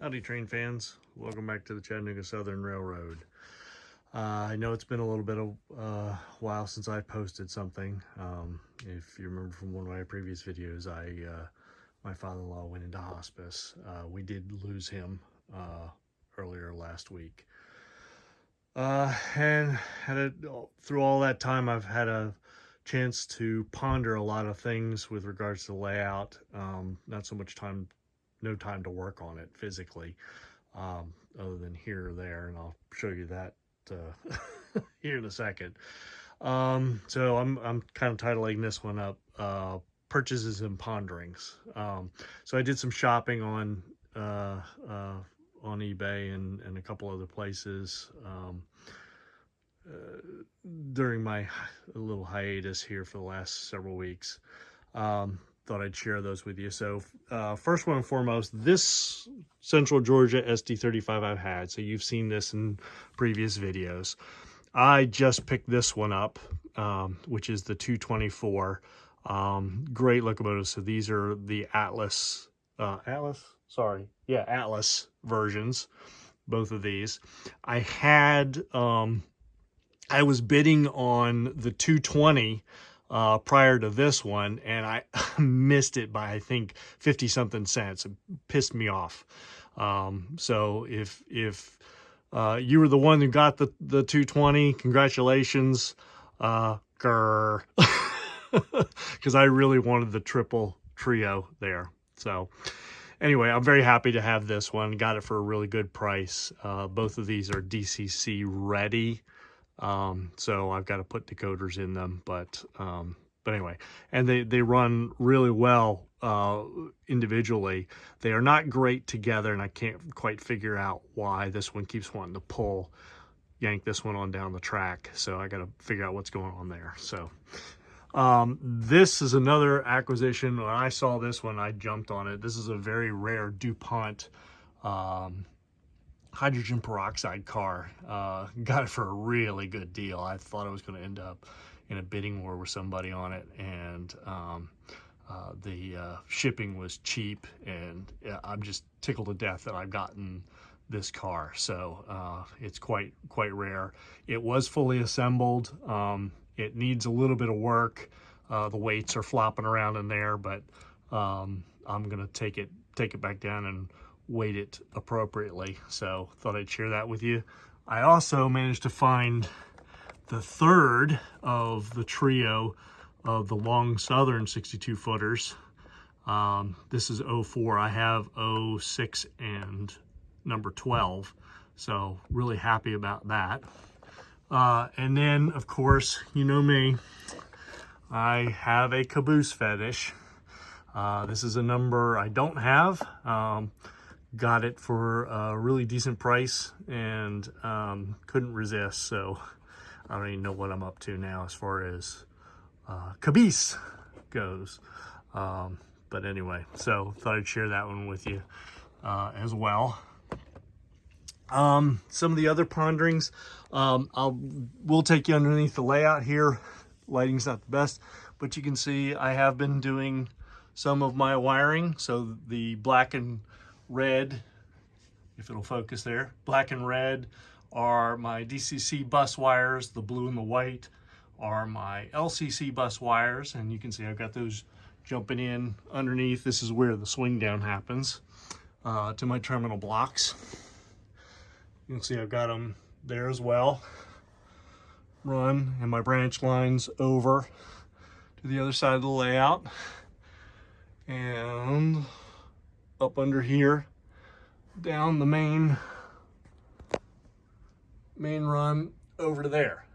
Howdy train fans, welcome back to the Chattanooga Southern Railroad. I know it's been a little bit of while since I posted something. If you remember from one of my previous videos, my father-in-law went into hospice. We did lose him earlier last week. And through all that time, I've had a chance to ponder a lot of things with regards to layout. Not so much time, no time to work on it physically, other than here or there, and I'll show you that here in a second. So I'm kind of titling this one up, Purchases and Ponderings. So I did some shopping on eBay and a couple other places during my little hiatus here for the last several weeks. Thought I'd share those with you. So first one and foremost, this Central Georgia SD35 I've had. So you've seen this in previous videos. I just picked this one up, which is the 224. Great locomotive. So these are the Atlas versions, both of these. I was bidding on the 220 prior to this one, and I missed it by, I think, 50 something cents. It pissed me off. So if you were the one who got the 220, congratulations, grr. Because I really wanted the triple trio there. So anyway, I'm very happy to have this one. Got it for a really good price. Both of these are DCC ready. So I've got to put decoders in them, but anyway, and they run really well, individually. They are not great together, and I can't quite figure out why this one keeps wanting to yank this one on down the track. So I got to figure out what's going on there. So, this is another acquisition. When I saw this one, I jumped on it. This is a very rare DuPont, hydrogen peroxide car. Got it for a really good deal. I thought I was going to end up in a bidding war with somebody on it, and the shipping was cheap, and I'm just tickled to death that I've gotten this car. So it's quite rare. It was fully assembled. It needs a little bit of work. The weights are flopping around in there, but I'm gonna take it back down and weight it appropriately. So thought I'd share that with you. I also managed to find the third of the trio of the long Southern 62 footers. This is 04. I have 06 and number 12. So really happy about that. And then of course, you know me, I have a caboose fetish. This is a number I don't have. Got it for a really decent price, and couldn't resist. So I don't even know what I'm up to now as far as caboose goes. But anyway, so thought I'd share that one with you as well. Some of the other ponderings, we'll take you underneath the layout here. Lighting's not the best, but you can see I have been doing some of my wiring. So the black and red, if it'll focus there, black and red are my DCC bus wires. The blue and the white are my LCC bus wires, and you can see I've got those jumping in underneath. This is where the swing down happens to my terminal blocks. You can see I've got them there as well. Run, and my branch lines over to the other side of the layout, and up under here, down the main run over to there.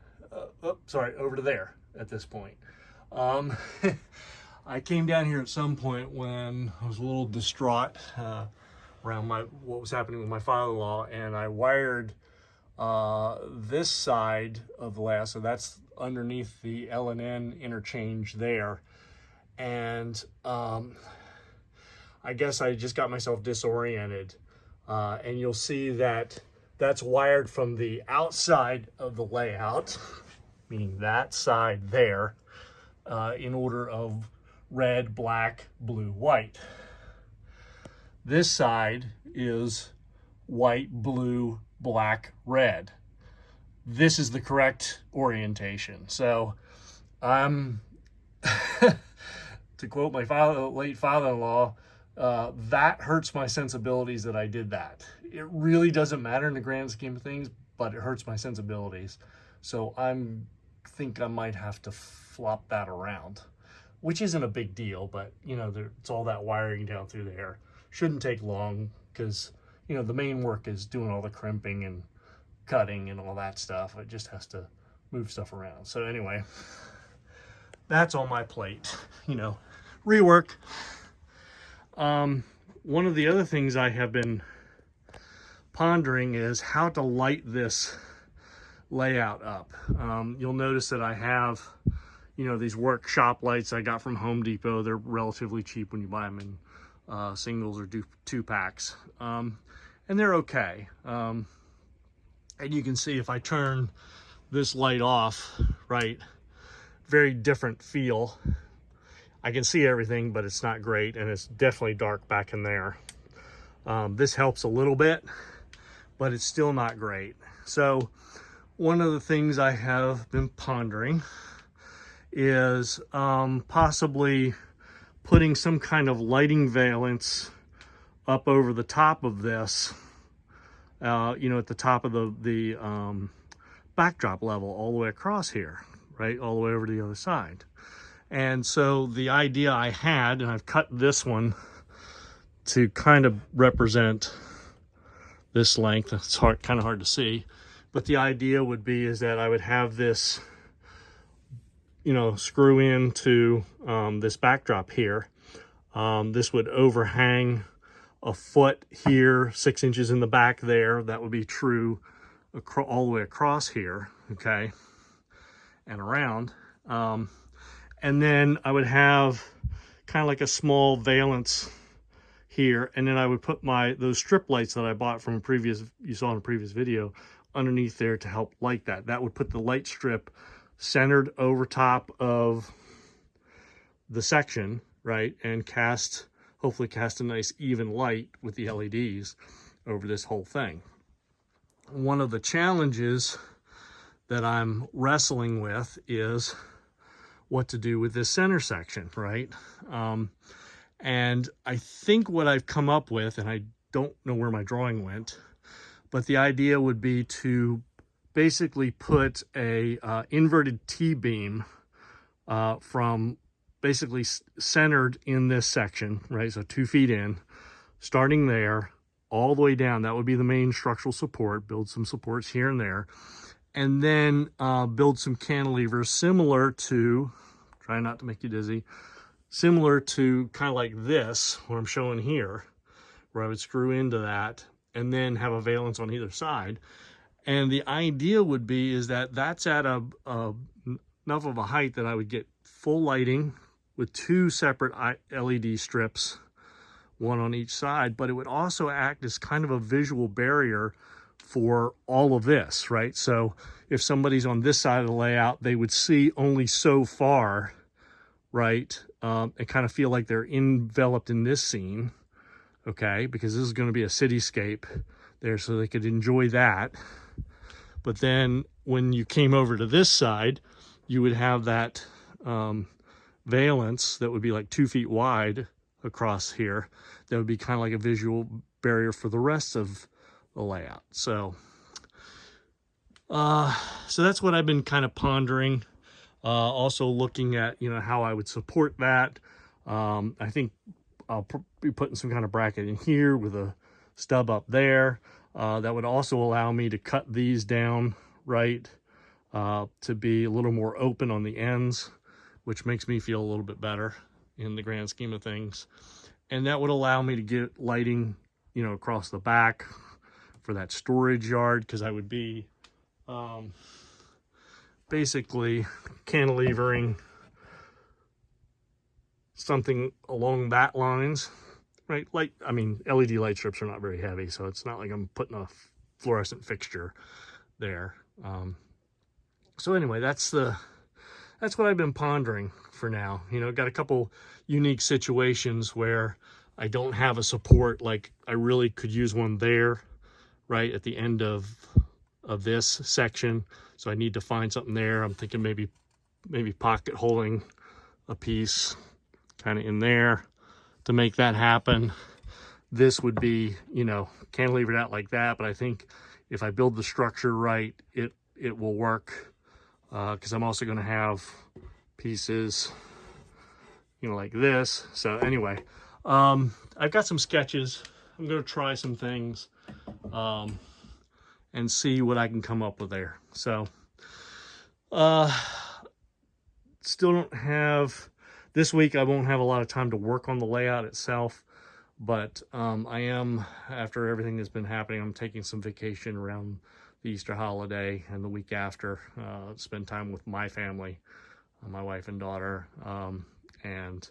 Over to there at this point. I came down here at some point when I was a little distraught around what was happening with my father-in-law, and I wired this side of the layout, so that's underneath the L&N interchange there, and I guess I just got myself disoriented, and you'll see that that's wired from the outside of the layout, meaning that side there, in order of red, black, blue, white. This side is white, blue, black, red. This is the correct orientation. So I'm, to quote my late father-in-law, that hurts my sensibilities that I did that. It really doesn't matter in the grand scheme of things, but it hurts my sensibilities. So think I might have to flop that around, which isn't a big deal, but you know, it's all that wiring down through there. Shouldn't take long because, you know, the main work is doing all the crimping and cutting and all that stuff. It just has to move stuff around. So anyway, that's on my plate, you know, rework. One of the other things I have been pondering is how to light this layout up. You'll notice that I have, you know, these workshop lights I got from Home Depot. They're relatively cheap when you buy them in singles or 2-packs. And they're okay. And you can see if I turn this light off, right, very different feel. I can see everything, but it's not great, and it's definitely dark back in there. This helps a little bit, but it's still not great. So one of the things I have been pondering is possibly putting some kind of lighting valance up over the top of this, you know, at the top of the backdrop level all the way across here, right, all the way over to the other side. And so the idea I had, and I've cut this one to kind of represent this length. It's kind of hard to see, but the idea would be is that I would have this, you know, screw into this backdrop here. This would overhang a foot here, 6 inches in the back there. That would be true all the way across here, okay, and around. And then I would have kind of like a small valance here, and then I would put those strip lights that I bought from you saw in a previous video underneath there to help light that. That would put the light strip centered over top of the section, right, and hopefully cast a nice even light with the LEDs over this whole thing. One of the challenges that I'm wrestling with is what to do with this center section, right? And I think what I've come up with, and I don't know where my drawing went, but the idea would be to basically put a inverted T-beam from basically centered in this section, right? So 2 feet in, starting there, all the way down. That would be the main structural support. Build some supports here and there. And then build some cantilevers similar to, try not to make you dizzy, similar to kind of like this, what I'm showing here, where I would screw into that and then have a valance on either side. And the idea would be is that that's at enough of a height that I would get full lighting with 2 separate LED strips, one on each side, but it would also act as kind of a visual barrier for all of this, right? So if somebody's on this side of the layout, they would see only so far, right? And kind of feel like they're enveloped in this scene, okay? Because this is going to be a cityscape there, so they could enjoy that. But then when you came over to this side, you would have that valance that would be like 2 feet wide across here. That would be kind of like a visual barrier for the rest of the layout. So that's what I've been kind of pondering. Also looking at, you know, how I would support that. I think I'll be putting some kind of bracket in here with a stub up there. That would also allow me to cut these down, right, to be a little more open on the ends, which makes me feel a little bit better in the grand scheme of things. And that would allow me to get lighting, you know, across the back for that storage yard, because I would be basically cantilevering something along that lines, right? Like, I mean, LED light strips are not very heavy, so it's not like I'm putting a fluorescent fixture there. So anyway, that's what I've been pondering for now. You know, got a couple unique situations where I don't have a support. Like, I really could use one there, right at the end of this section. So I need to find something there. I'm thinking maybe pocket holding a piece kind of in there to make that happen. This would be, you know, cantilevered out like that, but I think if I build the structure right, it will work, because I'm also going to have pieces, you know, like this. So anyway, I've got some sketches. I'm going to try some things and see what I can come up with there. So still don't have, this week I won't have a lot of time to work on the layout itself, but I am, after everything that's been happening, I'm taking some vacation around the Easter holiday and the week after, spend time with my family, my wife and daughter, and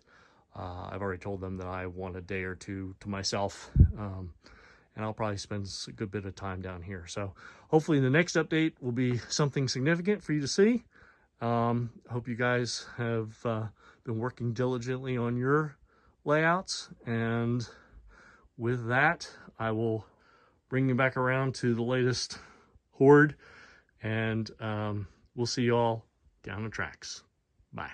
I've already told them that I want a day or two to myself, and I'll probably spend a good bit of time down here. So hopefully the next update will be something significant for you to see. Hope you guys have been working diligently on your layouts, and with that, I will bring you back around to the latest horde, and we'll see you all down the tracks. Bye.